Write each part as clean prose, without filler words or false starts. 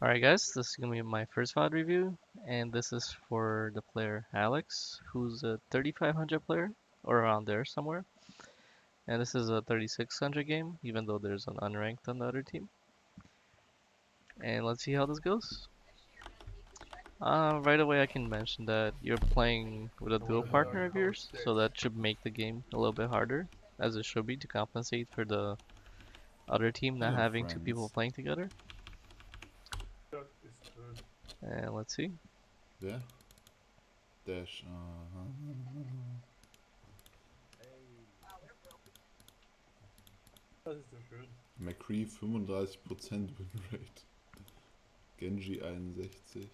Alright guys, this is gonna be my first VOD review, and this is for the player Alex, who's a 3500 player, or around there somewhere. And this is a 3600 game, even though there's an unranked on the other team. And let's see how this goes. Right away I can mention that you're playing with a dual partner of yours, so that should make the game a little bit harder, as it should be, to compensate for the other team not Hello, having two people friends. playing together. And let's see. Wer? Dash. Das ist so schön. McCree 35% Winrate. Genji 61.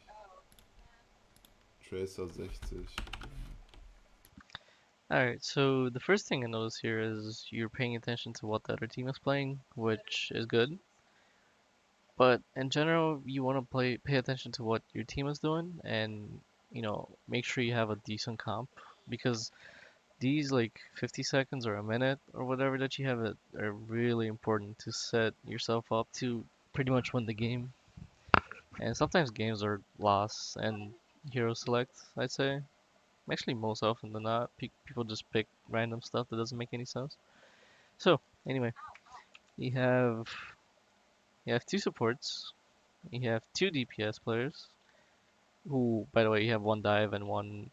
Tracer 60. Alright, so the first thing I notice here is you're paying attention to what the other team is playing, which is good. But in general, you want to pay attention to what your team is doing and, make sure you have a decent comp because these like 50 seconds or a minute or whatever that you have are really important to set yourself up to pretty much win the game. And sometimes games are lost and hero select, I'd say. Actually, most often than not, people just pick random stuff that doesn't make any sense. So, anyway, you have you have two supports, you have two DPS players, who, by the way, you have one dive and one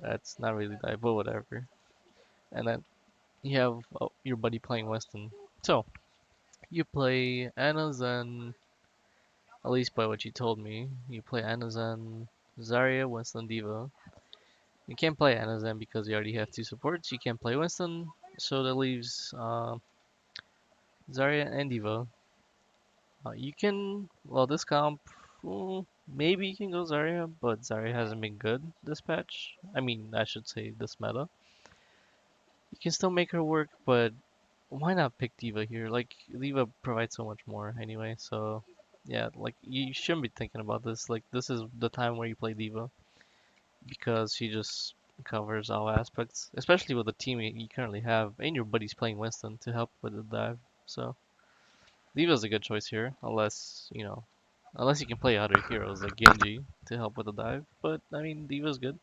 that's not really dive, but whatever. And then you have your buddy playing Winston. So, you play Anna Zen, at least by what you told me, you play Anna Zen, Zarya, Winston, D.Va. You can't play Anna Zen because you already have two supports. You can't play Winston, so that leaves Zarya and D.Va. You can, well, this comp, maybe you can go Zarya, but Zarya hasn't been good this patch. I mean, I should say this meta. You can still make her work, but why not pick D.Va here? Like, D.Va provides so much more anyway, so yeah, like, you shouldn't be thinking about this. Like, this is the time where you play D.Va because she just covers all aspects, especially with the team you currently have, and your buddy's playing Winston to help with the dive, so. D.Va's a good choice here, unless you can play other heroes like Genji to help with the dive. But I mean, D.Va's good,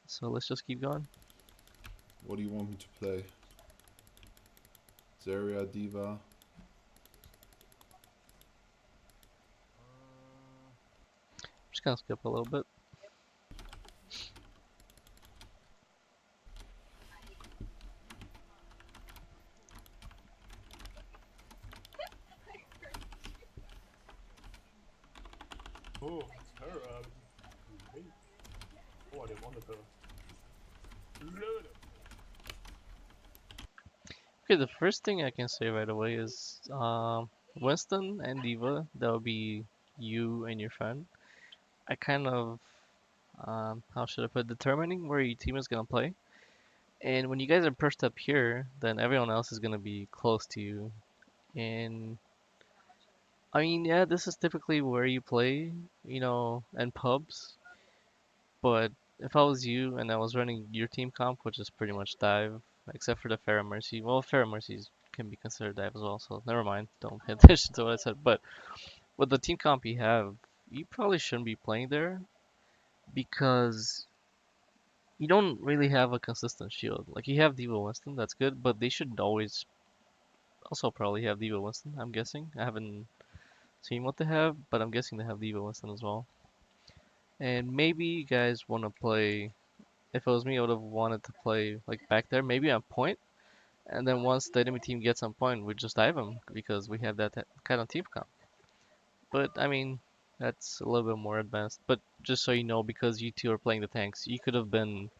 so let's just keep going. What do you want me to play? Zarya, D.Va. Just gonna skip a little bit. Oh, Terra. Oh, I didn't want the Terra. Okay, the first thing I can say right away is Winston and D.Va. That would be you and your friend. I kind of how should I put it, determining where your team is gonna play. And when you guys are perched up here, then everyone else is gonna be close to you. And I mean, yeah, this is typically where you play, in pubs. But if I was you and I was running your team comp, which is pretty much dive, except for the Pharah Mercy. Well, Pharah Mercies can be considered dive as well, so never mind. Don't pay attention to what I said. But with the team comp you have, you probably shouldn't be playing there because you don't really have a consistent shield. Like, you have D.Va Winston, that's good, but they should always also probably have D.Va Winston, I'm guessing. I haven't seen what they have, but I'm guessing they have D.Va Winston as well. And maybe you guys want to play. If it was me, I would have wanted to play like back there, maybe on point. And then once the enemy team gets on point, we just dive them because we have that kind of team comp. But I mean, that's a little bit more advanced. But just so you know, because you two are playing the tanks, you could have been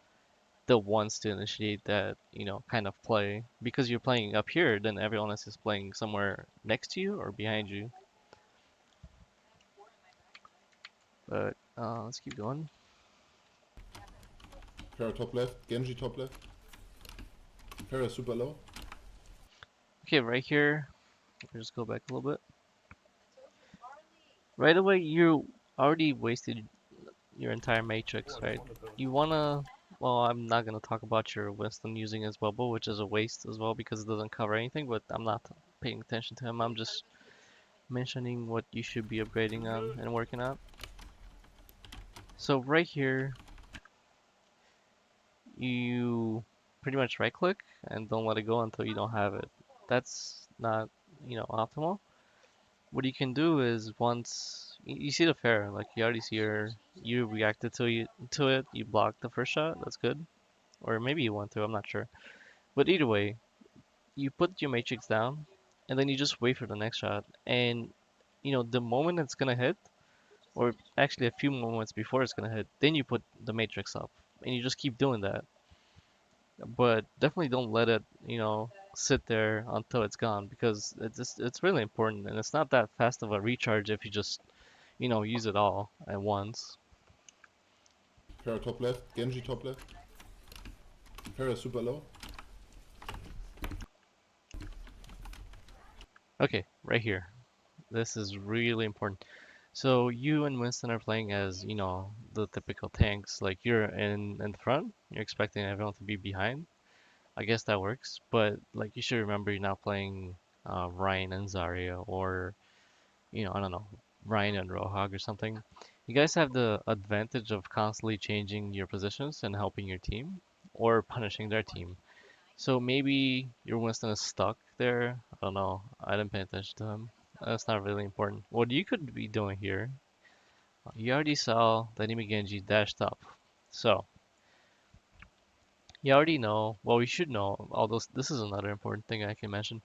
the ones to initiate that, kind of play. Because you're playing up here, then everyone else is playing somewhere next to you or behind you. But let's keep going. Pharah top left. Genji top left. Pharah super low. Okay, right here, we'll just go back a little bit. Right away, you already wasted your entire matrix, Oh, I didn't right? want the Terra. You wanna, well, I'm not gonna talk about your Winston using his bubble, which is a waste as well because it doesn't cover anything, but I'm not paying attention to him. I'm just mentioning what you should be upgrading on Good. and working on. So right here, you pretty much right click and don't let it go until you don't have it. That's not, optimal. What you can do is once you see the fair, like you already see her, you reacted to it, you blocked the first shot, that's good. Or maybe you want to, I'm not sure. But either way, you put your matrix down, and then you just wait for the next shot. And the moment it's gonna hit, or actually a few moments before it's gonna hit, then you put the matrix up, and you just keep doing that. But definitely don't let it, sit there until it's gone because it's really important, and it's not that fast of a recharge if you just, use it all at once. Pharah top left. Genji top left. Pharah super low. Okay, right here. This is really important. So you and Winston are playing as, the typical tanks. Like you're in the front, you're expecting everyone to be behind. I guess that works, but like you should remember you're not playing Ryan and Zarya or, I don't know, Ryan and Rohag or something. You guys have the advantage of constantly changing your positions and helping your team or punishing their team. So maybe your Winston is stuck there. I don't know. I didn't pay attention to him. That's not really important. What you could be doing here, you already saw that Genji dashed up. So you already know, well, you should know, although this is another important thing I can mention.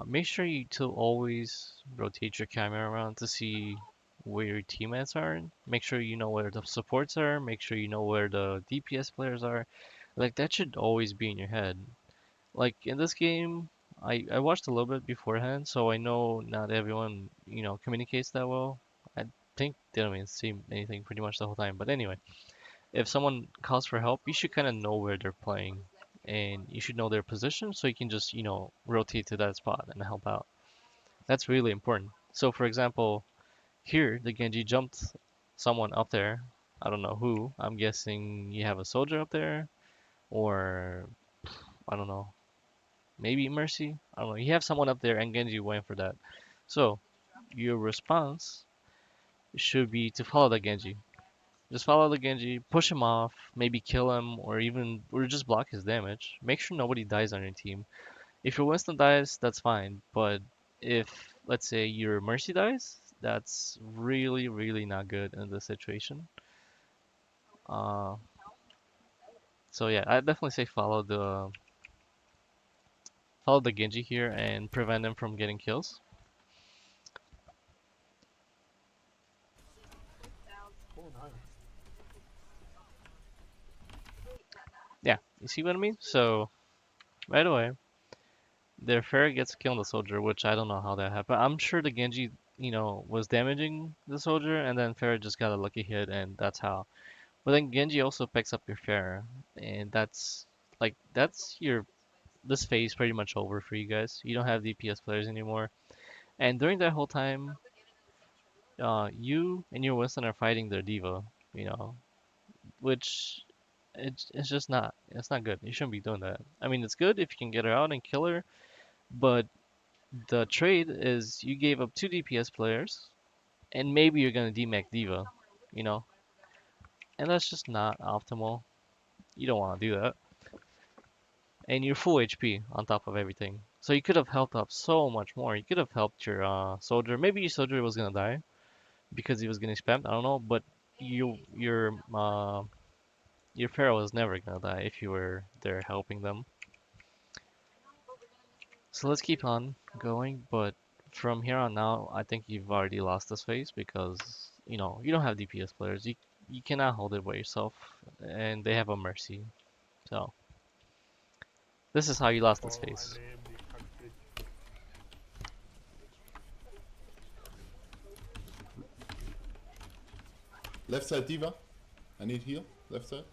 Make sure you to always rotate your camera around to see where your teammates are. Make sure you know where the supports are. Make sure you know where the DPS players are. Like that should always be in your head. Like in this game, I watched a little bit beforehand, so I know not everyone, communicates that well. I think they don't even see anything pretty much the whole time. But anyway, if someone calls for help, you should kind of know where they're playing, and you should know their position so you can just, rotate to that spot and help out. That's really important. So for example, here the Genji jumped someone up there. I don't know who. I'm guessing you have a soldier up there, or I don't know, maybe Mercy. I don't know. You have someone up there, and Genji went for that. So your response should be to follow the Genji. Just follow the Genji, push him off, maybe kill him, or just block his damage. Make sure nobody dies on your team. If your Winston dies, that's fine. But if, let's say, your Mercy dies, that's really, really not good in this situation. Uh, so yeah, I definitely say follow the Genji here and prevent him from getting kills. Oh, nice. Yeah, you see what I mean? So right away, their Pharah gets a kill on the soldier, which I don't know how that happened. I'm sure the Genji, was damaging the soldier, and then Pharah just got a lucky hit, and that's how. But then Genji also picks up your Pharah, and that's your this phase pretty much over for you guys. You don't have DPS players anymore, and during that whole time, you and your Winston are fighting their D.Va, you know, which it's just not good. You shouldn't be doing that. I mean, it's good if you can get her out and kill her, but the trade is you gave up two DPS players, and maybe you're gonna demech D.Va, you know, and that's just not optimal. You don't want to do that, and you're full HP on top of everything. So you could have helped up so much more. You could have helped your soldier. Maybe your soldier was gonna die because he was getting spammed. I don't know, but your pharaoh was never gonna die if you were there helping them. So let's keep on going, but from here on out, I think you've already lost this phase because, you don't have DPS players. You cannot hold it by yourself, and they have a mercy. So this is how you lost this Vor phase. allem die Taktik. Left side D.Va. I need heal. Left side.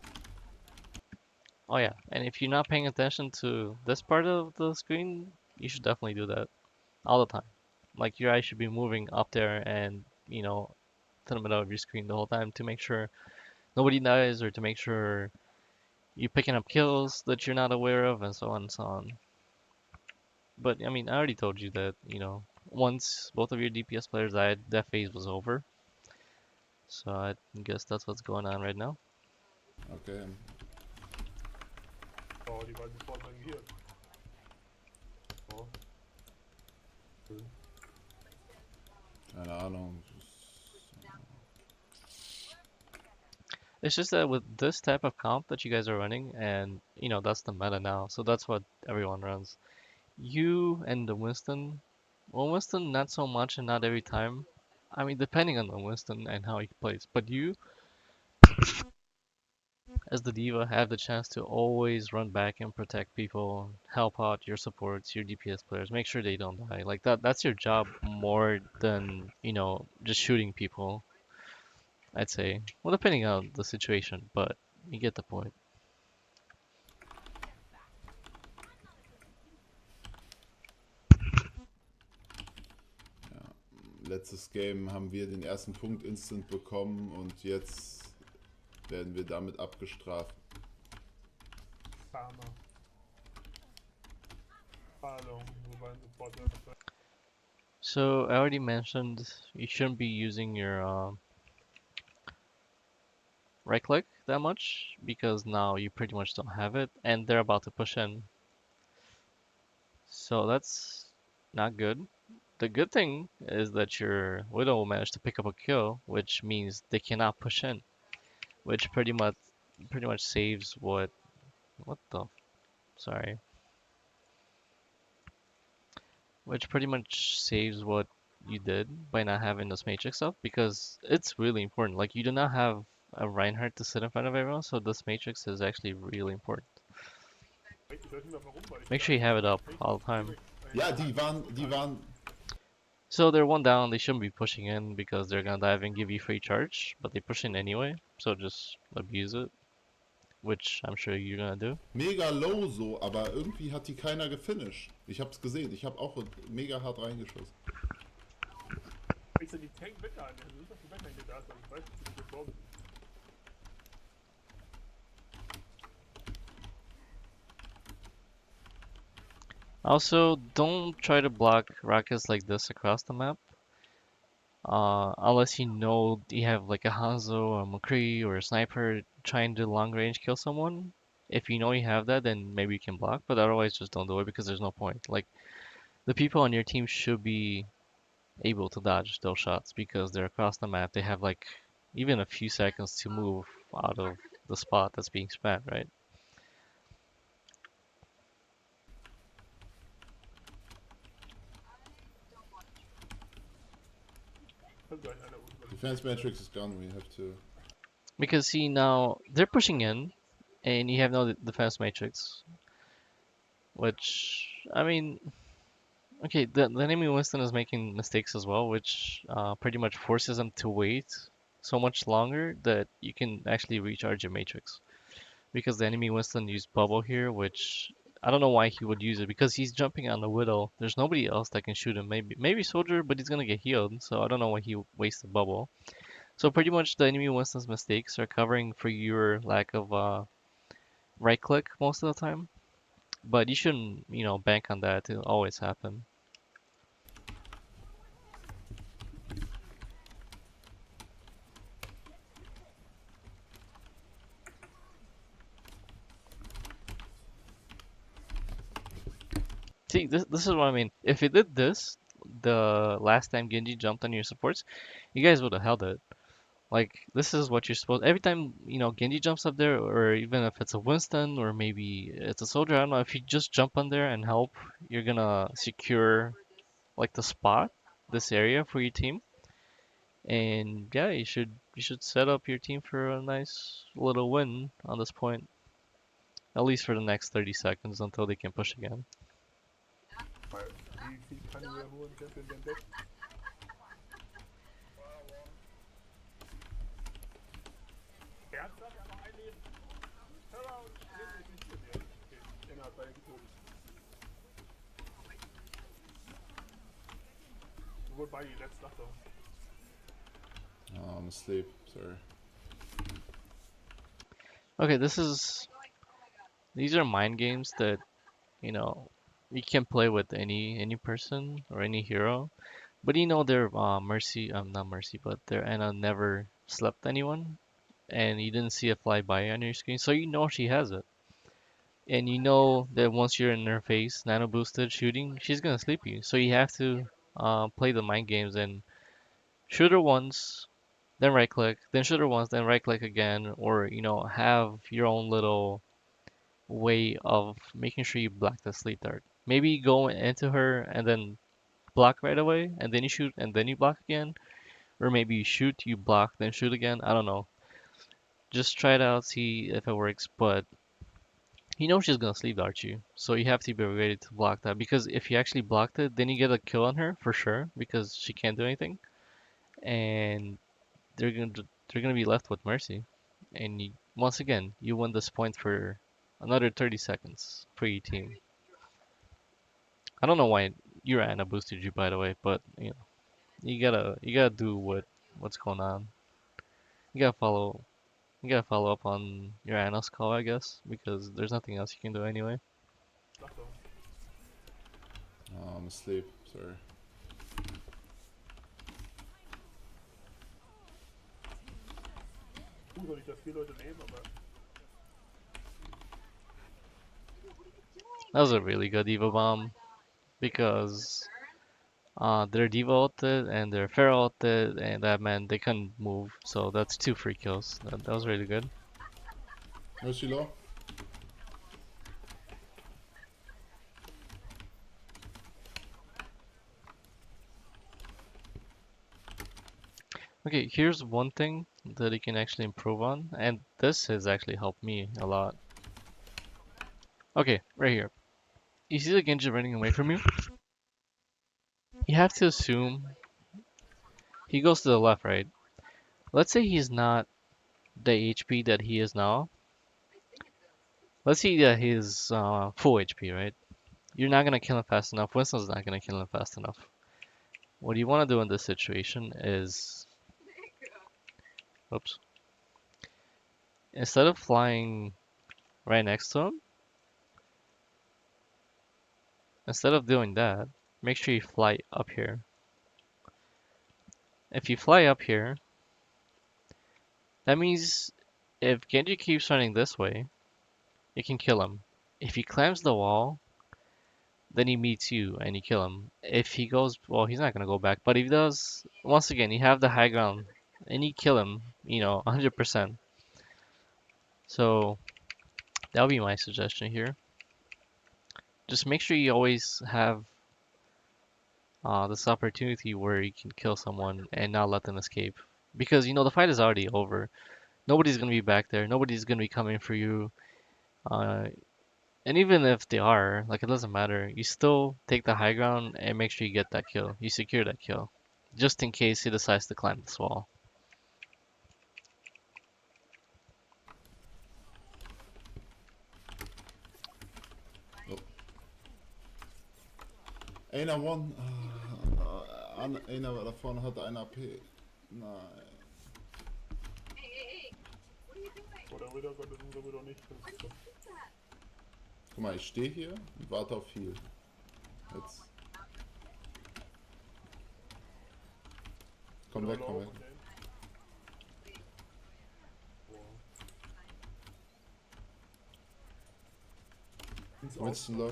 Oh yeah, and if you're not paying attention to this part of the screen, you should definitely do that all the time. Like your eyes should be moving up there and, to the middle of your screen the whole time to make sure nobody dies or to make sure you're picking up kills that you're not aware of and so on and so on. But I mean, I already told you that, Once both of your DPS players died, that phase was over. So I guess that's what's going on right now. Okay. Oh, die waren sofort tangiert. Oh. Schön. Keine Ahnung. It's just that with this type of comp that you guys are running, and that's the meta now, so that's what everyone runs. You and the Winston, well, Winston not so much and not every time. I mean, depending on the Winston and how he plays, but you as the D.Va have the chance to always run back and protect people, help out your supports, your DPS players, make sure they don't die. Like that's your job more than, just shooting people, I'd say. Well, depending on the situation, but you get the point. Ja. Letztes Game haben wir den ersten Punkt instant bekommen und jetzt werden wir damit abgestraft. Karma. Hallo, wir waren sofort. So I already mentioned you shouldn't be using your right click that much because now you pretty much don't have it and they're about to push in. So that's not good. The good thing is that your Widow managed to pick up a kill, which means they cannot push in, which pretty much saves what the sorry, which pretty much saves what you did by not having this matrix stuff because it's really important. Like you do not have a Reinhardt to sit in front of everyone, so this matrix is actually really important. Ich weiß nicht mehr warum, weil ich Make will sure you eigentlich have nur it meinen up Tank all the time. direkt Ja, die waren. So they're one down, they shouldn't be pushing in because they're gonna dive and give you free charge, but they push in anyway, so just abuse it, which I'm sure you're gonna do. Mega low so, aber irgendwie hat die keiner gefinisht. Ich hab's gesehen, ich hab auch mega hart reingeschossen. Ich soll die Tank weghalten. Also ist doch die Weghalten da ist, aber ich weiß nicht, wie die gestorben sind. Also, don't try to block rockets like this across the map. Unless you know you have like a Hanzo or a McCree or a sniper trying to long range kill someone. If you know you have that, then maybe you can block, but otherwise just don't do it because there's no point. Like, the people on your team should be able to dodge those shots because they're across the map. They have like even a few seconds to move out of the spot that's being spammed, right? Kann sein, einer unten. Defense matrix is gone, we have to. Because see now they're pushing in, and you have no defense matrix, which I mean, okay, the enemy Winston is making mistakes as well, which pretty much forces them to wait so much longer that you can actually recharge your matrix. Because the enemy Winston used bubble here, which I don't know why he would use it because he's jumping on the Widow. There's nobody else that can shoot him. Maybe Soldier, but he's gonna get healed, so I don't know why he wasted bubble. So pretty much the enemy Winston's mistakes are covering for your lack of right click most of the time. But you shouldn't, bank on that to always happen. See, this is what I mean. If it did this, the last time Genji jumped on your supports, you guys would have held it. Like, this is what you're supposed. Every time, Genji jumps up there, or even if it's a Winston, or maybe it's a soldier, I don't know, if you just jump on there and help, you're gonna secure, like, the spot, this area for your team. And yeah, you should set up your team for a nice little win on this point, at least for the next 30 seconds until they can push again. Weil, wie viel kann der hohen Champion denn weg? Ernsthaft? Noch ein Leben. Hör mal, und reden wir nicht mit dir. Okay, Inner hat beide getötet. Wobei, let's Nacht doch. Oh, I'm asleep, sorry. Okay, these are mind games that, you know, you can play with any person or any hero, but you know their Mercy, not Mercy, but their Anna never slept anyone, and you didn't see it fly by on your screen, so you know she has it. And you know that once you're in her face, nano boosted shooting, she's gonna sleep you. So you have to play the mind games and shoot her once, then right click, then shoot her once, then right click again, or have your own little way of making sure you block the sleep dart. Maybe go into her and then block right away, and then you shoot, and then you block again, or maybe you shoot, you block, then shoot again. I don't know. Just try it out, see if it works, but you know she's gonna sleep dart you, so you have to be ready to block that. Because if you actually blocked it, then you get a kill on her for sure, because she can't do anything, and they're gonna be left with Mercy, and once again you win this point for another 30 seconds for your team. I don't know why your Ana boosted you, by the way, but you gotta do what's going on. You gotta follow you gotta follow up on your Ana's call, I guess, because there's nothing else you can do anyway. Achtung. Oh, I'm asleep. Sorry. Soll ich, dass 4 Leute nehmen, aber That was a really good D.Va bomb because their D.Va ulted and their Pharah ulted, and that meant they couldn't move. So that's 2 free kills. That was really good. Mercy low. Okay, here's one thing that you can actually improve on, and this has actually helped me a lot. Okay, right here. You see the Genji running away from you? You have to assume he goes to the left, right? Let's say he's not the HP that he is now. Let's say that he's full HP, right? You're not gonna kill him fast enough. Winston's not gonna kill him fast enough. What you want to do in this situation is, oops, instead of flying right next to him, instead of doing that, make sure you fly up here. If you fly up here, that means if Genji keeps running this way, you can kill him. If he climbs the wall, then he meets you and you kill him. If he goes, well, he's not gonna go back, but if he does, once again, you have the high ground and you kill him, 100%. So that would be my suggestion here. Just make sure you always have this opportunity where you can kill someone and not let them escape. Because, the fight is already over. Nobody's gonna be back there. Nobody's gonna be coming for you. Uh, and even if they are, like, it doesn't matter. You still take the high ground and make sure you get that kill. You secure that kill. Just in case he decides to climb this wall. Oh. Einer one. Einer da vorne hat ein AP. Nein. oder wieder Gott, das muss er wieder nicht. Das ist doch Guck mal, ich stehe hier und warte auf Heal. Jetzt. Komm weg, komm weg. Winston low.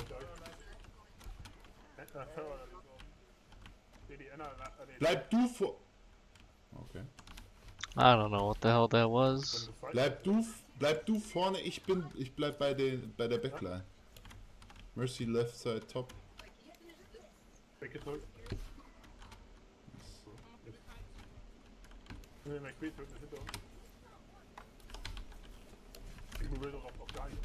Bleib du vor. Okay. I don't know what the hell that was. Bleib du vorne, ich bleib bei der Backline. Mercy left side top. Weggedrückt. Ne, McQueen drückt nicht hinter uns. Ich will doch auch gar nicht.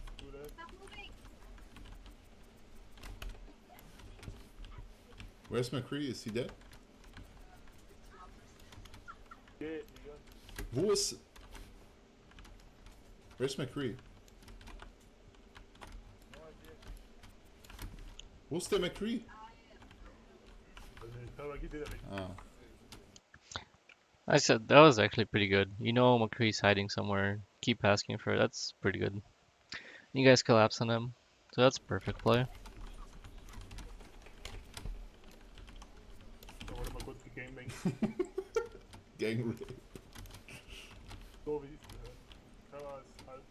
Where's McCree? Is he dead? Geht, Digga. Wo ist... Where's McCree? Wo ist der McCree? Also die Server geht wieder weg. Ah. I said that was actually pretty good. McCree's hiding somewhere. Keep asking for it. That's pretty good. You guys collapse on him. So that's perfect play. Gang Rape. So wie es gehört. Terra ist halt.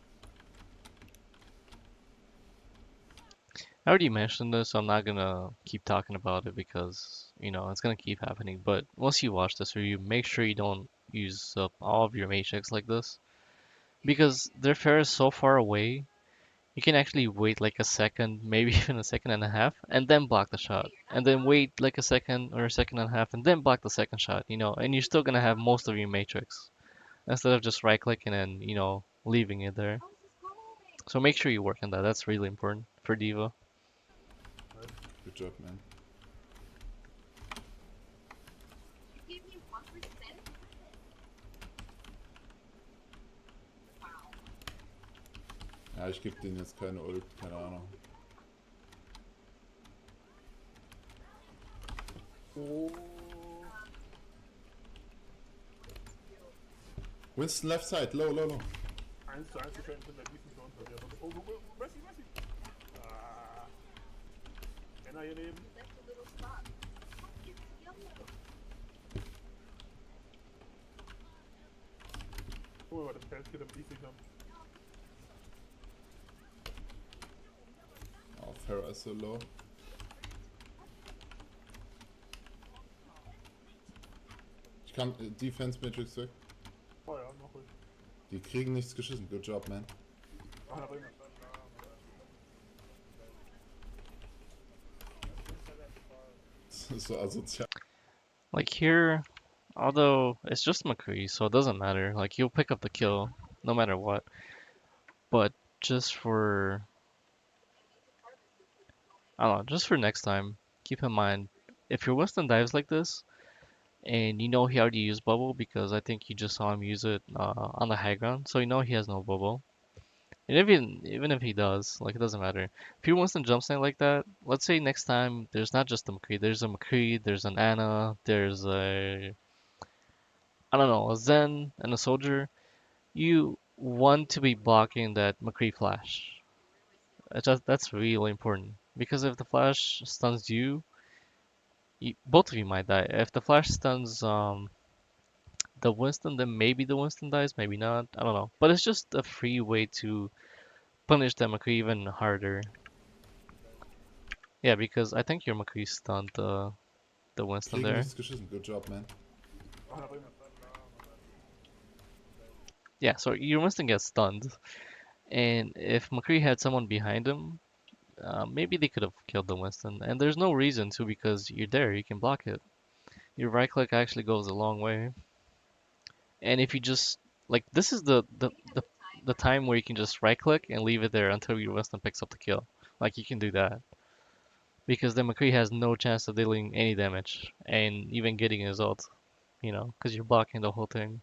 I already mentioned this, so I'm not gonna keep talking about it because, it's gonna keep happening. But once you watch this review, make sure you don't use up all of your matrix like this. Because their fair is so far away, you can actually wait like a second, maybe even a second and a half, and then block the shot. And then wait like a second or a second and a half, and then block the second shot, and you're still gonna have most of your matrix. Instead of just right clicking and, leaving it there. So make sure you work on that. That's really important for D.Va. Good job, man. Ja, ich gebe denen jetzt keine Ult, keine Ahnung. Oh. Winston left side, low, low, low. 1:1 die können in der Defense für uns verlieren. Oh, Messi. Ah. Männer hier neben. Guck mal, das Feld geht am Defense haben. Oh, Farah ist so low. Ich kann Defense Matrix weg. Oh ja, noch ruhig. Die kriegen nichts geschissen. Good job, man. Ach, da drin. Das ist so asozial. Like here, although it's just McCree, so it doesn't matter. Like you'll pick up the kill no matter what. But just for I don't know, just for next time, keep in mind if your Winston dives like this, and you know he already used bubble because I think you just saw him use it on the high ground, so you know he has no bubble. And even if he does, like it doesn't matter. If your Winston jump snake like that, let's say next time there's not just a McCree, there's a McCree, there's an Anna, there's a I don't know, a Zen and a soldier. You want to be blocking that McCree flash. That's really important because if the flash stuns you, both of you might die. If the flash stuns the Winston, then maybe the Winston dies, maybe not. I don't know. But it's just a free way to punish the McCree even harder. Yeah, because I think your McCree stunned the Winston Kriegen there. nichts geschissen. Good job, man. Ach, da drin. Yeah, so your Winston gets stunned, and if McCree had someone behind him, maybe they could have killed the Winston. And there's no reason to because you're there, you can block it. Your right click actually goes a long way. And if you just like this is the time where you can just right click and leave it there until your Winston picks up the kill. Like you can do that. Because then McCree has no chance of dealing any damage and even getting his ult, because you're blocking the whole thing.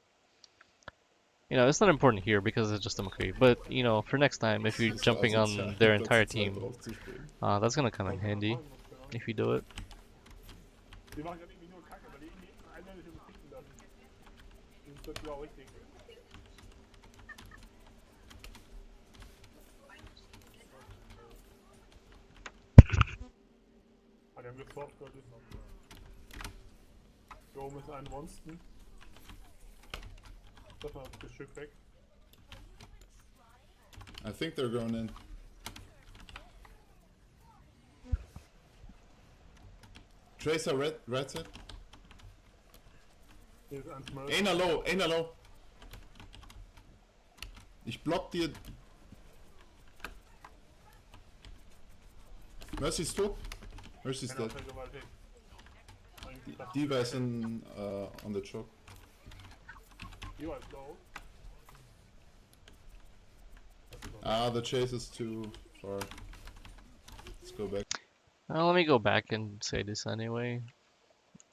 It's not important here because it's just a McCree, but for next time if you're Das ist so jumping asozial, on their da entire zu zweit team, drauf zu springen. that's gonna come in Was wir handy machen muss, genau. if you do it. Die machen ja irgendwie nur Kacke, weil die irgendwie einhändig und ficken lassen. Das ist doch genau richtig. Ah, die haben geswappt, Gott ist. Hier oben ist ein Winston. Lass mal das Stück weg. I think they're going in. Tracer red side. Hier ist ein Smurf. Einer low, einer low. Ich block dir. Mercy's tot. Mercy's Einer dead. vergewaltigt. Eigentlich dachte D.Va is on the choke. D.Va ist low. Ah, the chase is too far. Let's go back. Let me go back and say this anyway.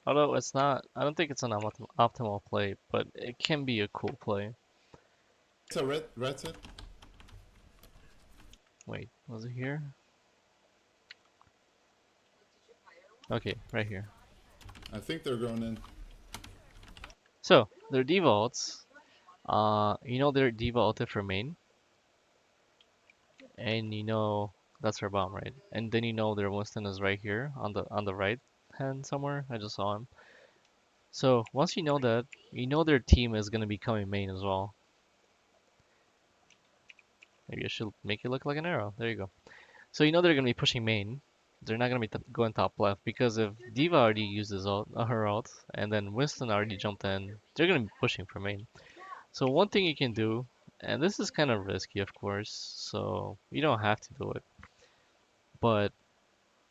Although it's not, I don't think it's an optimal play, but it can be a cool play. It's a red side. Wait, was it here? Okay, right here. I think they're going in. So, their D.Va ults, their D.Va ulted for main, and that's her bomb, right? And then their Winston is right here on the right hand somewhere. I just saw him. So once you know that, you know their team is gonna be coming main as well. Maybe I should make it look like an arrow. There you go. So you know they're gonna be pushing main. They're not gonna be going top left because if D.Va already uses her ult, and then Winston already jumped in, they're gonna be pushing for main. So one thing you can do, and this is kind of risky, of course, so you don't have to do it. But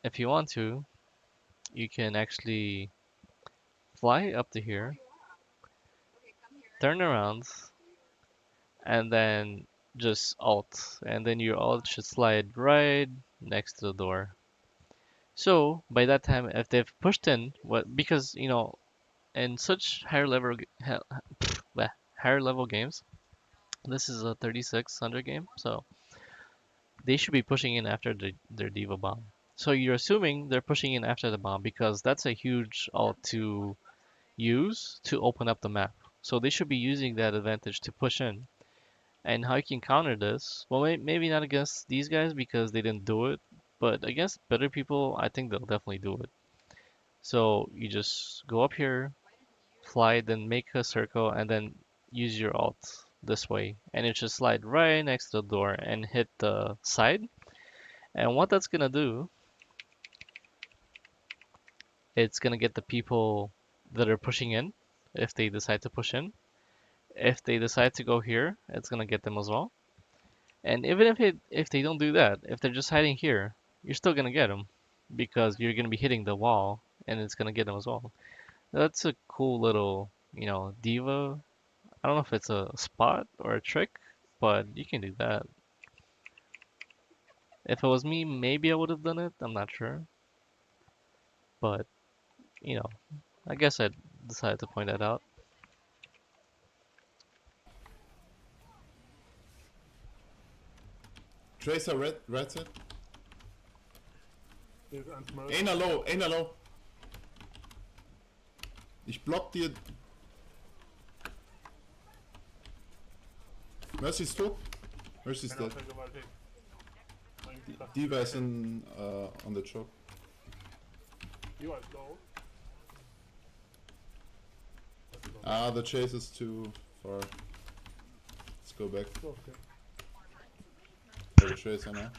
if you want to, you can actually fly up to here, turn around, and then just alt, and then your alt should slide right next to the door. So by that time, if they've pushed in, what because in such higher level games, this is a 3600 game, so they should be pushing in after their D.Va bomb. So you're assuming they're pushing in after the bomb because that's a huge ult to use to open up the map. So they should be using that advantage to push in. And how you can counter this? Well, maybe not against these guys because they didn't do it, but against better people, I think they'll definitely do it. So you just go up here, fly, then make a circle, and then use your ult this way. And it should slide right next to the door and hit the side. And what that's gonna do, it's gonna get the people that are pushing in, if they decide to push in. If they decide to go here, it's gonna get them as well. And even if they don't do that, if they're just hiding here, you're still gonna get them because you're gonna be hitting the wall and it's gonna get them as well. That's a cool little, D.Va. I don't know if it's a spot or a trick, but you can do that. If it was me, maybe I would have done it. I'm not sure, but you know, I guess I decided to point that out. Tracer red set. Hier ist eins mal. Einer low. Ich block dir. Mercy's tot. Mercy's Einer dead. vergewaltigt. D.Va is on the choke. D.Va ist low. The chase is too far. Let's go back. So, okay. Der Tracer now.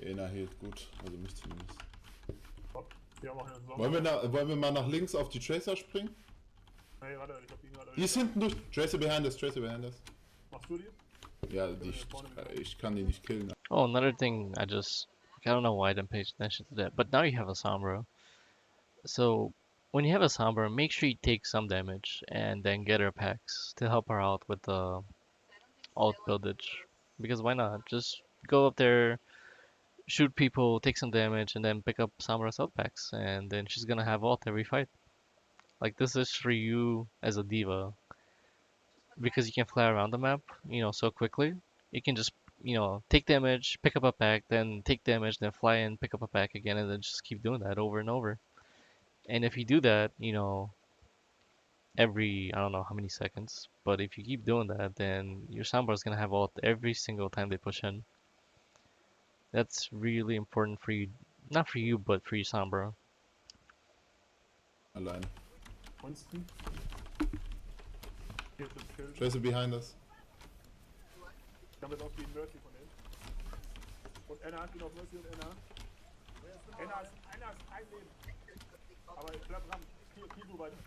Einer hielt gut, also mich zumindest. Wir machen jetzt Wollen wir mal nach links auf die Tracer springen? Nee, warte, ich hab die gerade. Die ist hinten durch. Tracer behind us. Machst du die? Ja, ich kann die nicht killen. Oh, another thing, I don't know why I didn't pay attention to that, but now you have a Sombra. So when you have a Sombra, make sure you take some damage and then get her packs to help her out with the alt buildage. Because why not? Just go up there, shoot people, take some damage, and then pick up Sombra's health packs, and then she's gonna have ult every fight. Like this is for you as a D.Va, because you can fly around the map, so quickly. You can just, take damage, pick up a pack, then take damage, then fly in, pick up a pack again, and then just keep doing that over and over. And if you do that, every I don't know how many seconds, but if you keep doing that, then your Sombra is gonna have ult every single time they push in. That's really important for you, not for you, but for your Sombra. Allein. Winston. Hier ist das Kill. Tracer behind us. Ich habe jetzt auch gegen Mercy von denen. Und Anna hat ihn auf Mercy und Anna. Anna ist ein Leben. Aber ich bleib dran. Kiel du weiter.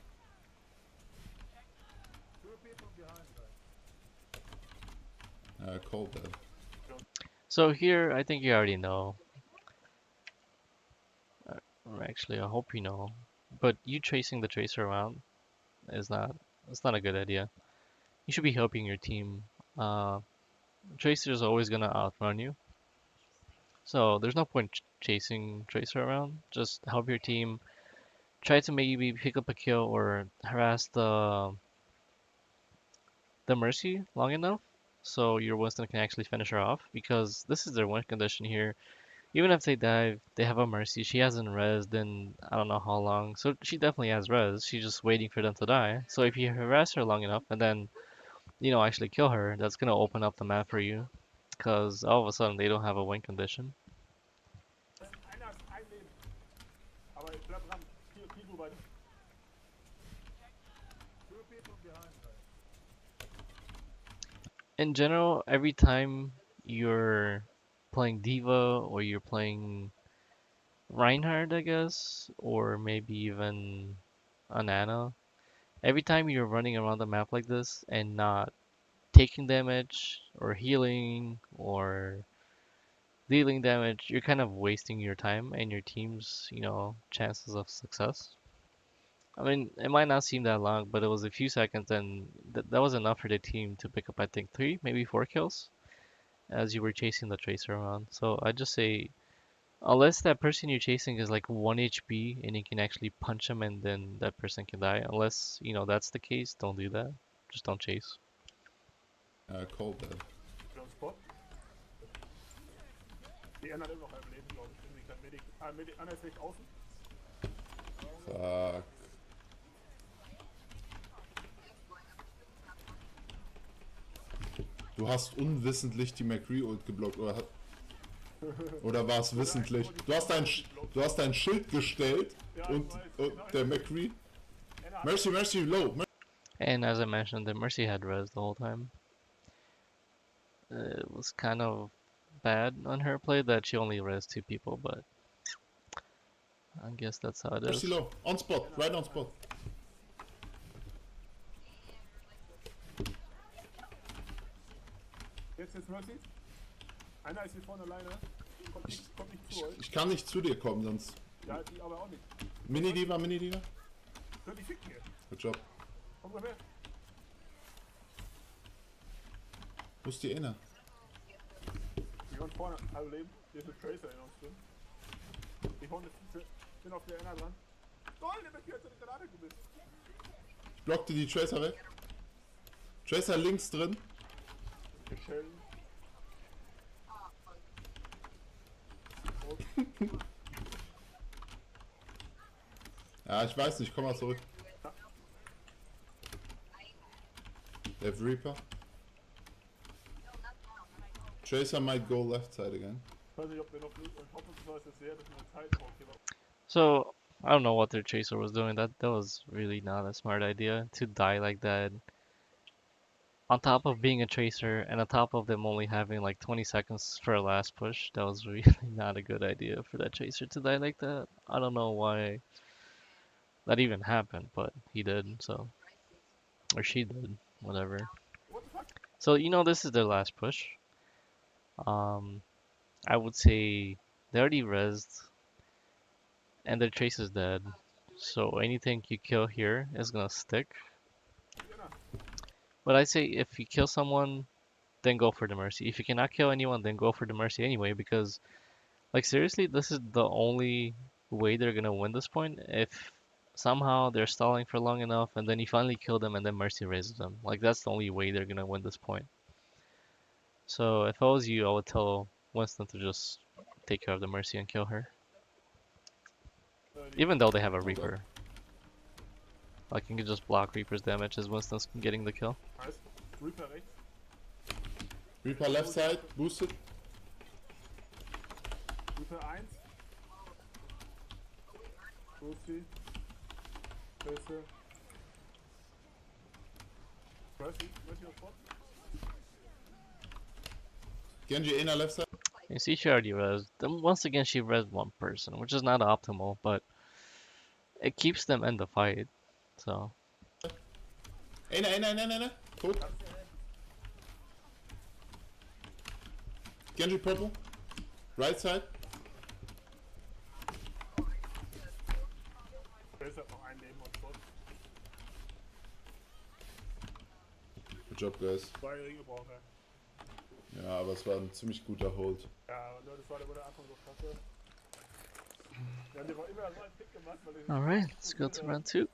Cold dead. So here, I think you already know. Or actually, I hope you know. But you chasing the tracer around is not. It's not a good idea. You should be helping your team. Tracer is always gonna outrun you. So there's no point chasing Tracer around. Just help your team. Try to maybe pick up a kill or harass the Mercy long enough so your Winston can actually finish her off, because this is their win condition here. Even if they dive, they have a Mercy. She hasn't rezzed in I don't know how long, so she definitely has res. She's just waiting for them to die. So if you harass her long enough and then actually kill her, that's gonna open up the map for you, because all of a sudden they don't have a win condition. Einer people by the... Two people behind her. In general, every time you're playing D.Va or you're playing Reinhardt, I guess, or maybe even an Ana, every time you're running around the map like this and not taking damage or healing or dealing damage, you're kind of wasting your time and your team's, chances of success. I mean, it might not seem that long, but it was a few seconds, and that was enough for the team to pick up, I think, three, maybe four kills as you were chasing the tracer around. So I just say, unless that person you're chasing is like 1 HP and you can actually punch him and then that person can die, unless, that's the case, don't do that. Just don't chase. Called that. Am Spot. Die Anna hat immer noch halb Leben, glaube ich. Irgendwie kein Medic. Anna ist recht außen. Fuck. Du hast unwissentlich die McCree-Ult geblockt, oder war es wissentlich? Du hast dein Schild gestellt Ja, und, ich weiß, und genau. der McCree. Anna hat Mercy, low. And as I mentioned, the Mercy had res the whole time. It was kind of bad on her play that she only res two people, but I guess that's how it Mercy is. low. On spot, right on spot. jetzt Mercy. Einer ist hier vorne alleine. Kommt nicht zu euch. Ich kann nicht zu dir kommen, sonst. Ja, die aber auch nicht. Mini-D.Va. Könnt die ficken hier. Good job. Komm mal her. Wo ist die Inner? Die waren vorne alle leben. Hier ist ein Tracer in uns drin. Die vorne sind auf der Anna dran. Toll, der wird hier als eine Granate gebissen. Blockte die Tracer weg. Tracer links drin. Geschellen. Ja, ich weiß nicht, komm mal zurück. Dev Reaper. Tracer might go left side again. Ich weiß nicht, ob wir noch hoffen, dass es sehr, dass wir Zeit brauchen. So I don't know what their chaser was doing. That was really not a smart idea to die like that. On top of being a tracer and on top of them only having like 20 seconds for a last push, that was really not a good idea for that tracer to die like that. I don't know why that even happened, but he did, so. Or she did, whatever. What the fuck? So, this is their last push. I would say they already rezzed and their trace is dead. So anything you kill here is gonna stick. But I say if you kill someone, then go for the mercy. If you cannot kill anyone, then go for the mercy anyway, because like seriously, this is the only way they're gonna win this point. If somehow they're stalling for long enough and then you finally kill them and then mercy raises them. Like that's the only way they're gonna win this point. So if I was you, I would tell Winston to just take care of the mercy and kill her. Even though they have a Reaper. Like you can just block Reaper's damage as Winston's getting the kill. Nice. Reaper rechts. Reaper left side, boosted. Reaper 1. Boosty. Tracer. Mercy on spot. Genji inner left side. You see she already rezzed. Then once again she rezzed one person, which is not optimal, but it keeps them in the fight. So Inner. Tot. Genji purple. Right side. Tracer hat noch ein Leben on spot. Good job, guys. 2 Ringe braucht er. Ja, aber es war ein ziemlich guter Hold. Ja, und das war der Anfang so klasse. Wir haben dir aber immer so einen Pick gemacht, weil ich... alright, let's go to round 2.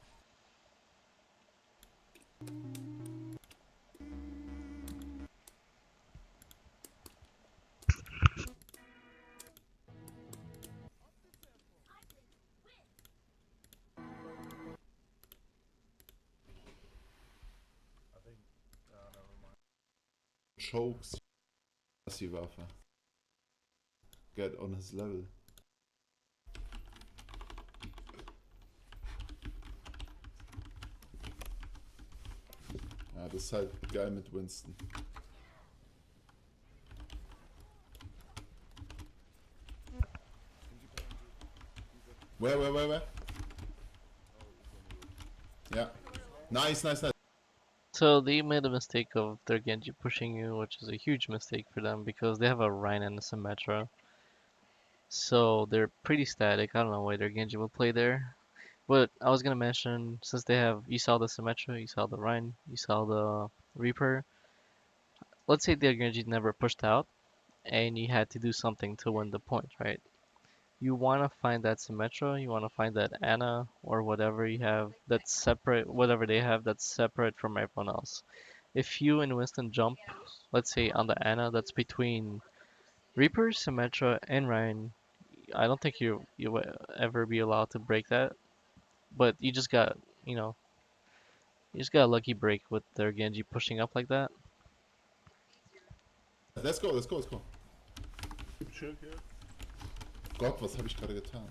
Chokes. Das die Waffe. Get on his level. das ist halt geil mit Winston. Where? Yeah. Nice. So they made a mistake of their Genji pushing you, which is a huge mistake for them because they have a Rhine and a Symmetra. So they're pretty static. I don't know why their Genji will play there. But I was gonna mention, since they have, you saw the Symmetra, you saw the Rhine, you saw the Reaper. Let's say their Genji never pushed out, and you had to do something to win the point, right? You want to find that Symmetra, you want to find that Anna, or whatever you have that's separate, whatever they have that's separate from everyone else. If you and Winston jump, let's say on the Anna that's between Reaper, Symmetra, and Ryan, I don't think you will ever be allowed to break that. But you just got, you know, you just got a lucky break with their Genji pushing up like that. Let's go. Gib Schild hier. Gott, was habe ich gerade getan?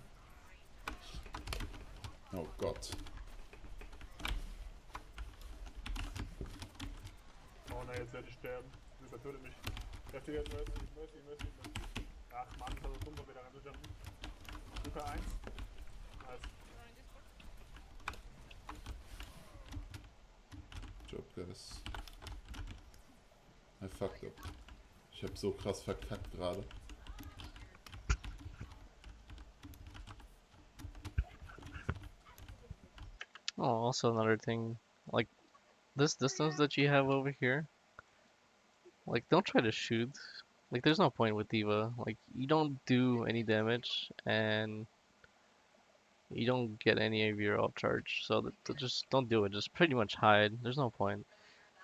Oh Gott. Oh nein, jetzt werde ich sterben. Das übertötet mich. Der steht jetzt Mercy. Ach Mann, das war so dumm, dass wir da ranzujumpen. Super 1. Nice. Job, guys. I fucked up. Ich hab so krass verkackt gerade. Oh, also another thing, like this distance that you have over here, like don't try to shoot. Like there's no point with D.Va. Like you don't do any damage and you don't get any of your ult charge. So just don't do it. Just pretty much hide. There's no point.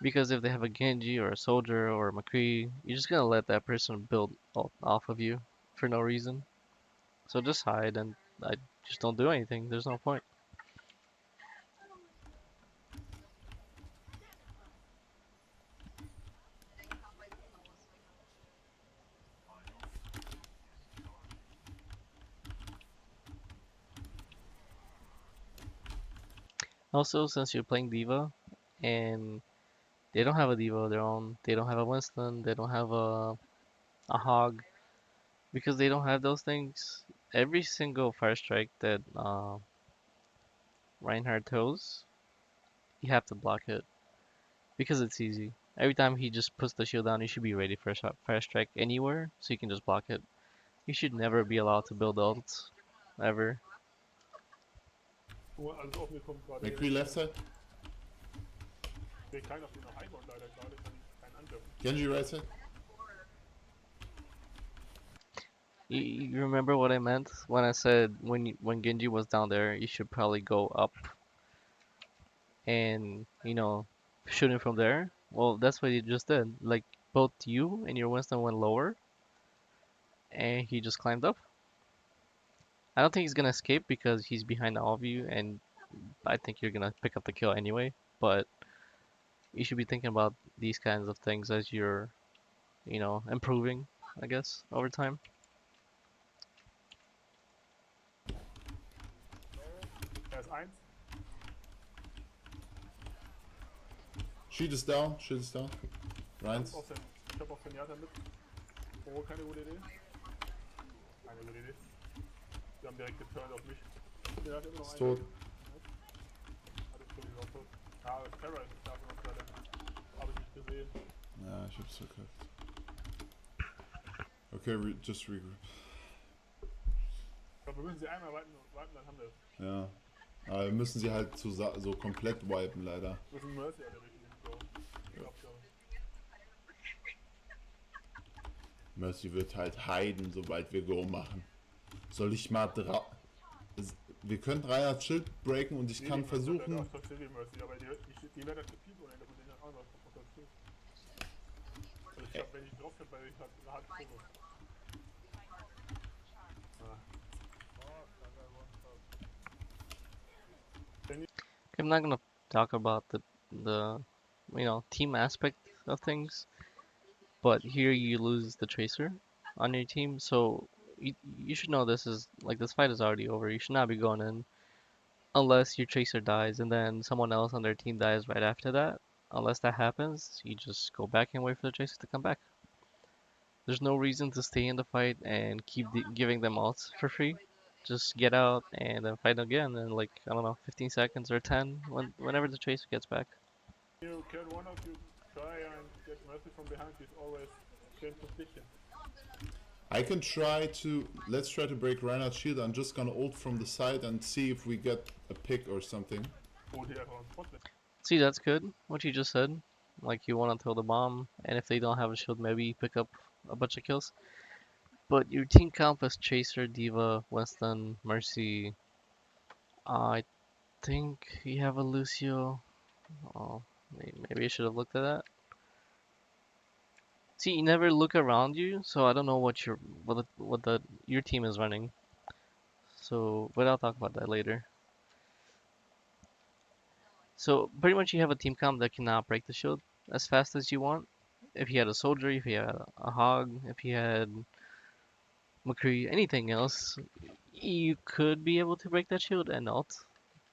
Because if they have a Genji or a soldier or a McCree, you're just gonna let that person build off of you for no reason. So just hide and I just don't do anything. There's no point. Also, since you're playing D.Va and they don't have a D.Va of their own, they don't have a Winston, they don't have a Hog, because they don't have those things. Every single fire strike that Reinhardt throws, you have to block it because it's easy. Every time he just puts the shield down, you should be ready for a fire strike anywhere, so you can just block it. You should never be allowed to build ults, ever. Nur alles offen gekommen gerade. McCree left side. Ich will keinen auf den noch einbauen leider gerade. Kann ich keinen angriffen. Genji right side. You remember what I meant when I said when Genji was down there, you should probably go up and shoot him from there. Well, that's what you just did. Like both you and your Winston went lower, and he just climbed up. I don't think he's gonna escape because he's behind all of you, and I think you're gonna pick up the kill anyway. But you should be thinking about these kinds of things as you're, improving, I guess, over time. Ist 1. Shield is down. Ryan's. Ich hab auch Kenyatta mit. Oh, keine gute Idee. Keine gute Idee. Die haben direkt geturnt auf mich. Der hat immer noch Ist einen. tot. Hat es sowieso auch tot. Ja, Ceres ist dafür noch leider. Hab ich nicht gesehen. Ja, ich hab's verkackt. Okay, just regroup. Ich glaube, wir müssen sie einmal warten, dann haben wir es. Ja. Aber wir müssen sie halt so komplett wipen, leider. Wir müssen Mercy alle richtig go. Ich glaub schon. Mercy wird halt heiden, sobald wir Go machen. Soll ich mal wir können 3 als Schild breaken und ich kann versuchen. Auch trotzdem die Mercy, aber die werden das gespielt ohne Ende von denen auch noch dazu. Also ich glaube, wenn ich drauf bin, weil ich hart Fokus. I'm not gonna talk about the team aspect of things, but here you lose the tracer on your team, so you should know this fight is already over. You should not be going in unless your tracer dies and then someone else on their team dies right after that. Unless that happens, you just go back and wait for the chasers to come back. There's no reason to stay in the fight and keep giving them ults for free. Just get out and then fight again in like, I don't know, 15 seconds or 10 whenever the chaser gets back. Can one of you try and get Mercy from behind? He's always change position. I can try to... Let's try to break Reinhardt's shield. I'm just gonna ult from the side and see if we get a pick or something. Oh, die einfach einen Spot. See, that's good, what you just said. Like, you want to throw the bomb, and if they don't have a shield, maybe pick up a bunch of kills. But your team comp is Chaser, D.Va, Winston, Mercy. I think you have a Lucio. Oh, maybe I should have looked at that. See, you never look around you, so I don't know what your team is running. So, but I'll talk about that later. So pretty much you have a team comp that cannot break the shield as fast as you want. If you had a soldier, if you had a hog, if you had McCree, anything else, you could be able to break that shield and ult,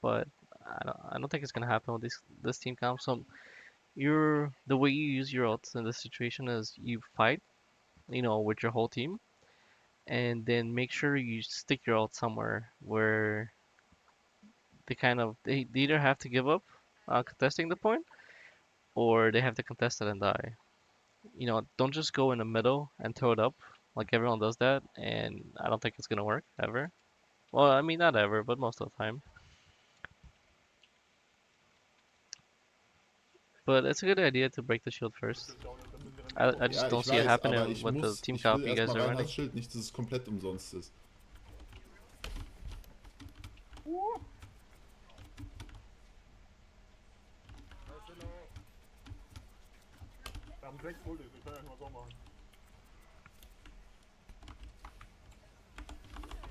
but I don't think it's gonna happen with this team comp. So the way you use your ults in this situation is you fight, with your whole team, and then make sure you stick your ult somewhere where they either have to give up contesting the point, or they have to contest it and die. Don't just go in the middle and throw it up like everyone does that, and I don't think it's gonna work ever. Well, I mean, not ever, but most of the time. But it's a good idea to break the shield first. I just Ja, don't ich see it weiß, aber happening with the team ich will comp you guys erstmal are running. Reinhardts Schild, nicht, dass es komplett umsonst ist. Wir haben 6 Ultis, wir können ja mal so machen.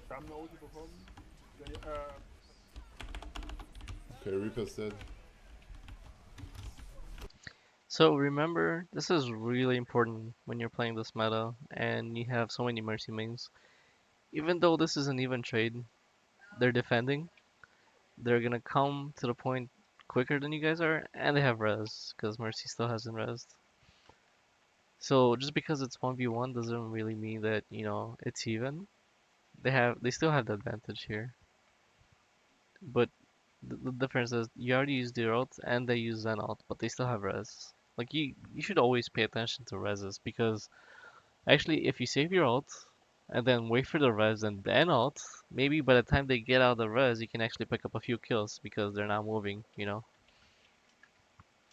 Wir haben eine Ulti bekommen. Okay, Reaper's dead. So remember, this is really important when you're playing this meta and you have so many Mercy mains. Even though this is an even trade, they're defending. They're gonna come to the point quicker than you guys are, and they have res, because Mercy still hasn't resed. So just because it's 1v1 doesn't really mean that, it's even. They still have the advantage here. But the difference is you already used your ult and they use Zen ult, but they still have res. Like you should always pay attention to reses because actually if you save your ult and then wait for the res and then ult, maybe by the time they get out of the res you can actually pick up a few kills because they're not moving.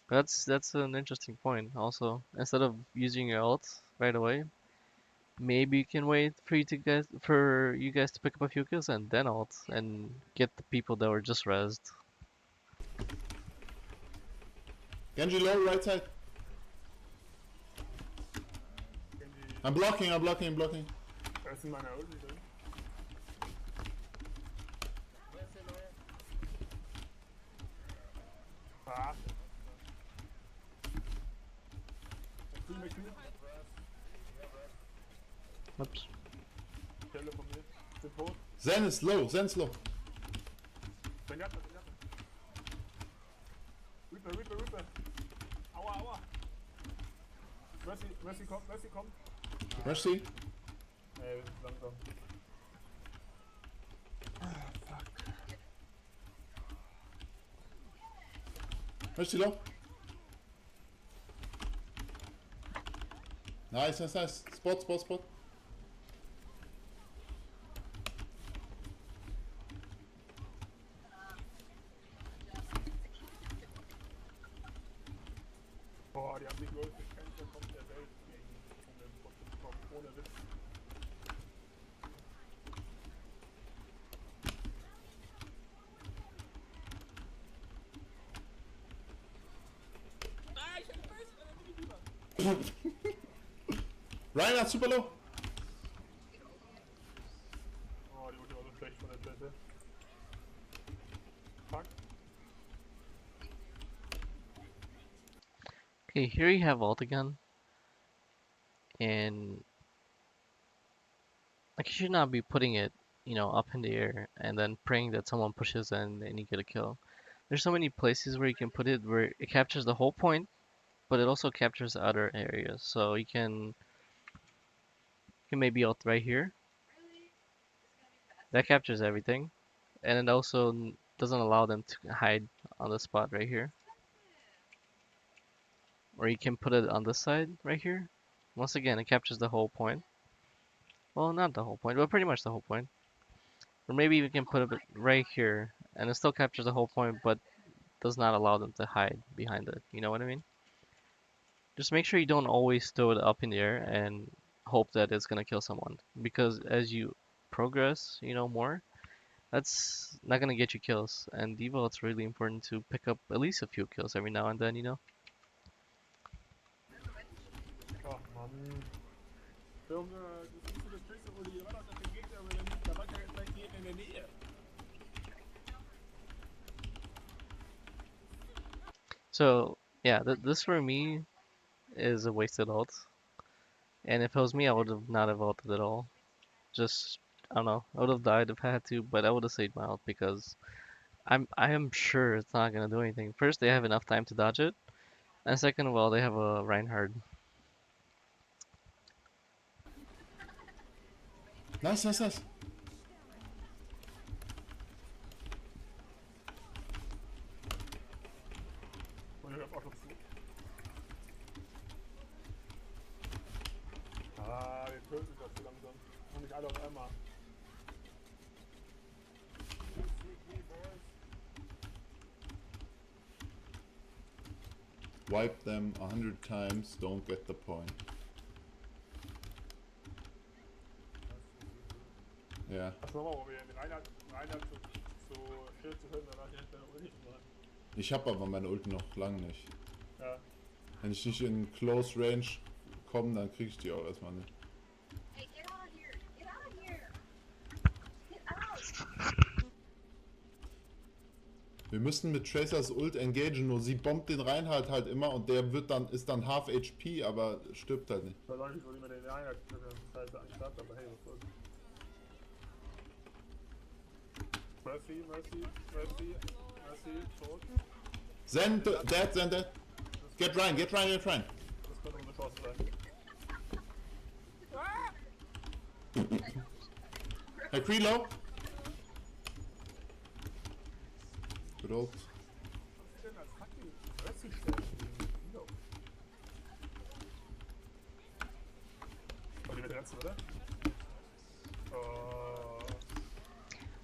That's an interesting point also. Instead of using your ult right away, maybe you can wait for you guys to pick up a few kills and then ult and get the people that were just rezzed. Genji low, right side. I'm blocking. Das ist meine Ulti drin. Ah. Oops. Stelle von mir. Bin tot. Zen is low. Senjata. Reaper. Aua. Mercy kommt. Mercy. Ey, langsam. Mercy low. Nice. Spot. Boah, die haben die größte Kämpferkopf der Welt gegen den Kopf, ohne Witz. Reinhardt super low. Oh, die Ulti war so schlecht von der Jette. Fuck. Okay, here you have ult again. And like you should not be putting it, up in the air and then praying that someone pushes in and you get a kill. There's so many places where you can put it where it captures the whole point, but it also captures other areas. So you can maybe ult right here. That captures everything, and it also doesn't allow them to hide on the spot right here. Or you can put it on this side right here. Once again, it captures the whole point. Well, not the whole point, but pretty much the whole point. Or maybe we can put it right here, and it still captures the whole point, but does not allow them to hide behind it. You know what I mean? Just make sure you don't always throw it up in the air and hope that it's gonna kill someone. Because as you progress, more, that's not gonna get you kills. And D.Va, it's really important to pick up at least a few kills every now and then. Ach Mann. Junge, das siehst du das Trickse, wo die Roller auf den Gegner übernimmt, da war kein Gegner in der Nähe. So yeah, this for me is a wasted ult. And if it was me, I would have not have ulted at all. Just I don't know. I would have died if I had to, but I would have saved my ult because I am sure it's not gonna do anything. First, they have enough time to dodge it, and second of all, they have a Reinhardt. Nice, nice, nice. Und ich hab auch schon zu. Ah, wir töten sich das zu langsam. Und nicht alle auf einmal. Wipe them 100 times, don't get the point. Ja. Ach, nochmal, wo wir den Reinhard zu Schild zu hören, danach direkt deine Uni machen. Ich hab aber meine Ult noch lang nicht. Ja. Wenn ich nicht in Close Range komme, dann krieg ich die auch erstmal nicht. Hey, get out of here! Get out of here! Get out! Wir müssen mit Tracers Ult engagen, nur sie bombt den Reinhard halt immer und der ist dann half HP, aber stirbt halt nicht. Ich weiß auch nicht, wo die mit den Reinhard Scheiße angestarrt haben, aber hey, was soll's. Mercy, tot. Zen dead. Get Ryan. Das könnte unsere Chance sein. Hey, Creelo. Good ult. Was ist denn als fucking Mercy stellen? Oh, die wird retzen, oder?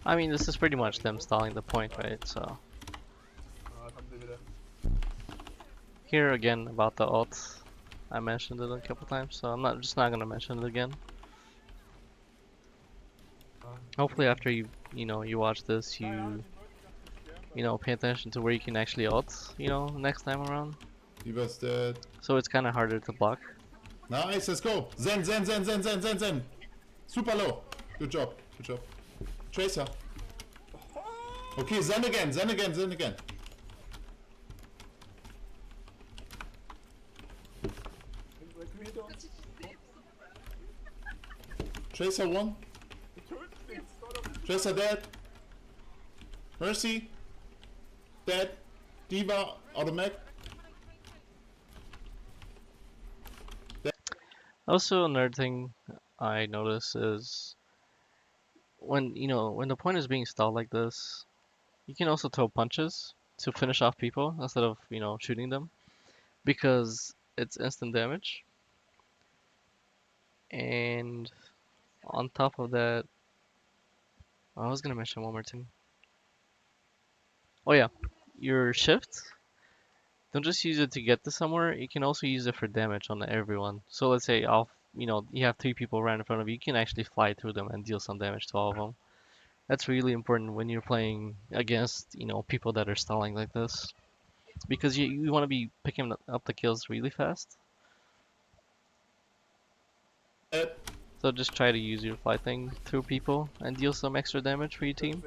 I mean, this is pretty much them stalling the point, right? So Kommen sie wieder. here again about the ult, I mentioned it a couple times, so I'm not gonna mention it again. Hopefully, after you watch this, you pay attention to where you can actually ult, next time around. D.Va's dead. So it's kind of harder to block. Nice, let's go. Zen. Super low. Good job. Tracer. Okay, Zen again. Tracer one. Tracer dead. Mercy. Dead. D.Va automatic. Also, another thing I notice is when the point is being stalled like this, you can also throw punches to finish off people instead of shooting them, because it's instant damage. And on top of that, I was gonna mention one more thing. Oh yeah, your shift. Don't just use it to get to somewhere. You can also use it for damage on everyone. So let's say you have 3 people right in front of you. You can actually fly through them and deal some damage to all of them. That's really important when you're playing against people that are stalling like this, because you want to be picking up the kills really fast. So just try to use your fly thing through people and deal some extra damage for your team.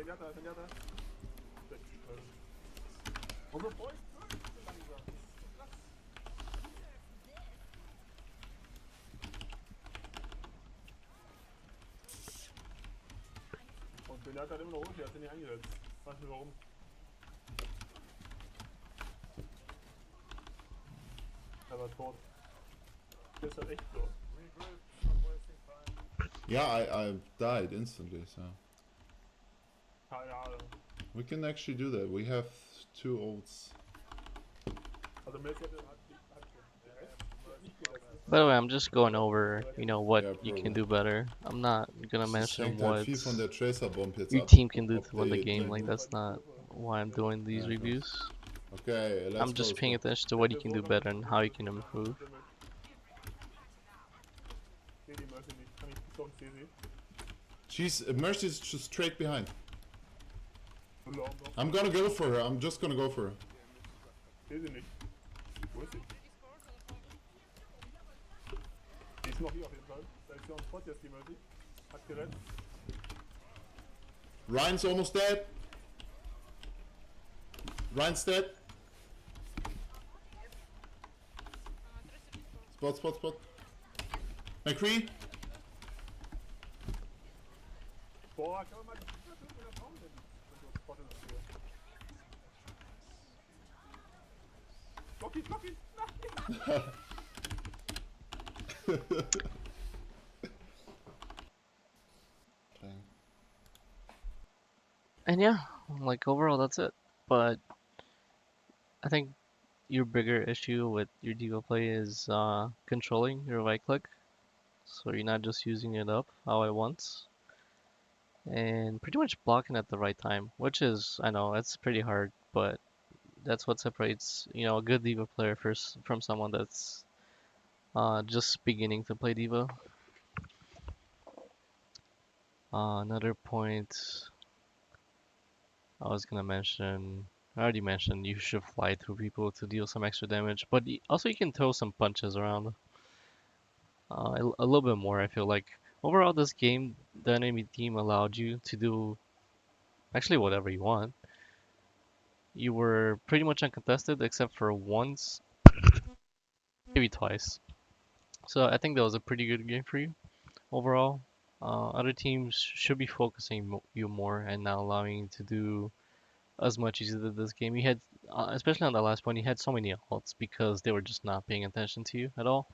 Und der hat halt immer noch hoch, der hat den nicht eingesetzt. Weiß nicht warum. Er war tot. Das ist halt echt so. Yeah, I died instantly, so. Keine Ahnung. We can actually do that. We have 2 ults. Also Messi hat nicht gewechselt. By the way, I'm just going over, what Yeah, you can probably. do better. I'm not gonna Das mention hängt halt what viel von der Tracer-Bomb jetzt your ab, team can do ob to win the they game. play Like, blue. that's not why I'm doing these Yeah, ich weiß. reviews. Okay, let's I'm go, just let's paying go. attention to what you can do better and how you can improve. Ich sehe die Mercy nicht. Kann ich doch nicht sehen. She's Mercy's just straight behind. So long noch. I'm gonna go for her. I'm just gonna go for her. Ich sehe sie nicht. Wo ist sie? Die ist noch hier auf jeden Fall. Da ist sie on spot jetzt, die Mercy. Hat gerettet. Ryan's almost dead. Ryan's dead. Spot. McCree. Boah, kann man mal die oder Traum denn? Wenn du on spot ist hier. Block ihn! Nein! And yeah, like overall that's it. But I think your bigger issue with your D.Va play is controlling your right click. So you're not just using it up how I want. And pretty much blocking at the right time, which is, I know, it's pretty hard, but that's what separates, a good D.Va player first from someone that's just beginning to play D.Va. Another point I was gonna mention, I already mentioned you should fly through people to deal some extra damage, but also you can throw some punches around a little bit more, I feel like. Overall, this game, the enemy team allowed you to do actually whatever you want. You were pretty much uncontested except for once, maybe twice. So I think that was a pretty good game for you overall. Other teams should be focusing you more and not allowing you to do as much as you did this game. You had, especially on the last one, you had so many ults because they were just not paying attention to you at all.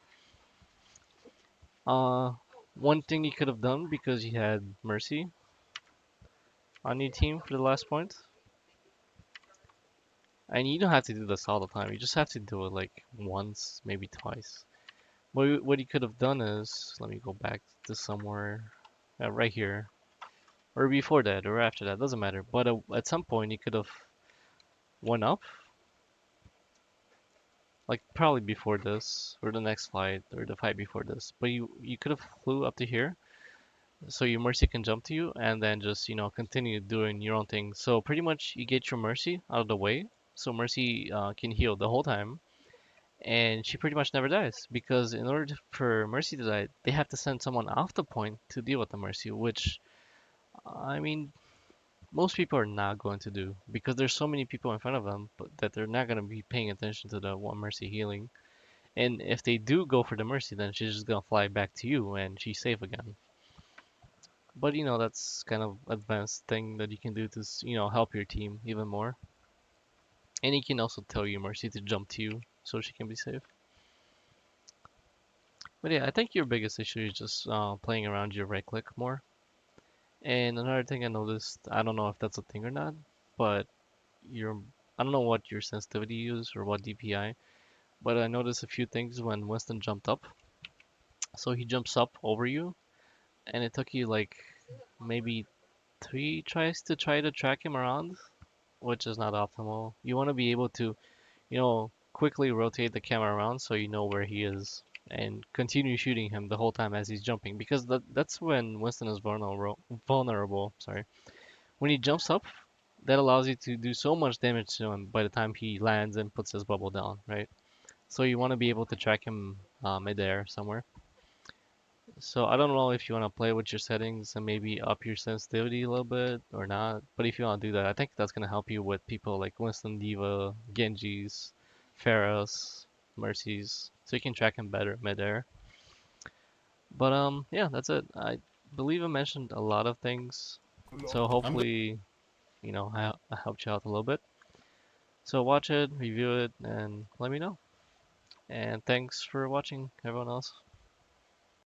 Uh, One thing you could have done because you had Mercy on your team for the last point, and you don't have to do this all the time. You just have to do it like once, maybe twice. What you could have done is, let me go back to somewhere, right here, or before that, or after that, doesn't matter. But at some point you could have went up, like probably before this, or the next fight, or the fight before this. But you could have flew up to here, so your Mercy can jump to you, and then just continue doing your own thing. So pretty much you get your Mercy out of the way, so Mercy can heal the whole time, and she pretty much never dies because in order for Mercy to die, they have to send someone off the point to deal with the Mercy, which I mean most people are not going to do because there's so many people in front of them, but that they're not going to be paying attention to the one Mercy healing. And if they do go for the Mercy, then she's just gonna fly back to you and she's safe again. But that's kind of advanced thing that you can do to help your team even more. And you can also tell your Mercy to jump to you so she can be safe. But yeah, I think your biggest issue is just playing around your right click more. And another thing I noticed, I don't know if that's a thing or not, but your I don't know what your sensitivity is or what DPI, but I noticed a few things when Winston jumped up. So he jumps up over you, and it took you like maybe 3 tries to try to track him around, which is not optimal. You want to be able to, quickly rotate the camera around so you know where he is and continue shooting him the whole time as he's jumping because that's when Winston is vulnerable. Sorry. When he jumps up, that allows you to do so much damage to him by the time he lands and puts his bubble down, right? So you want to be able to track him midair somewhere. So I don't know if you want to play with your settings and maybe up your sensitivity a little bit or not. But if you want to do that, I think that's gonna help you with people like Winston, D.Va, Genjis, Pharahs, Mercies, so you can track him better midair. But yeah, that's it. I believe I mentioned a lot of things, so I'm go- hopefully, I helped you out a little bit. So watch it, review it, and let me know. And thanks for watching, everyone else.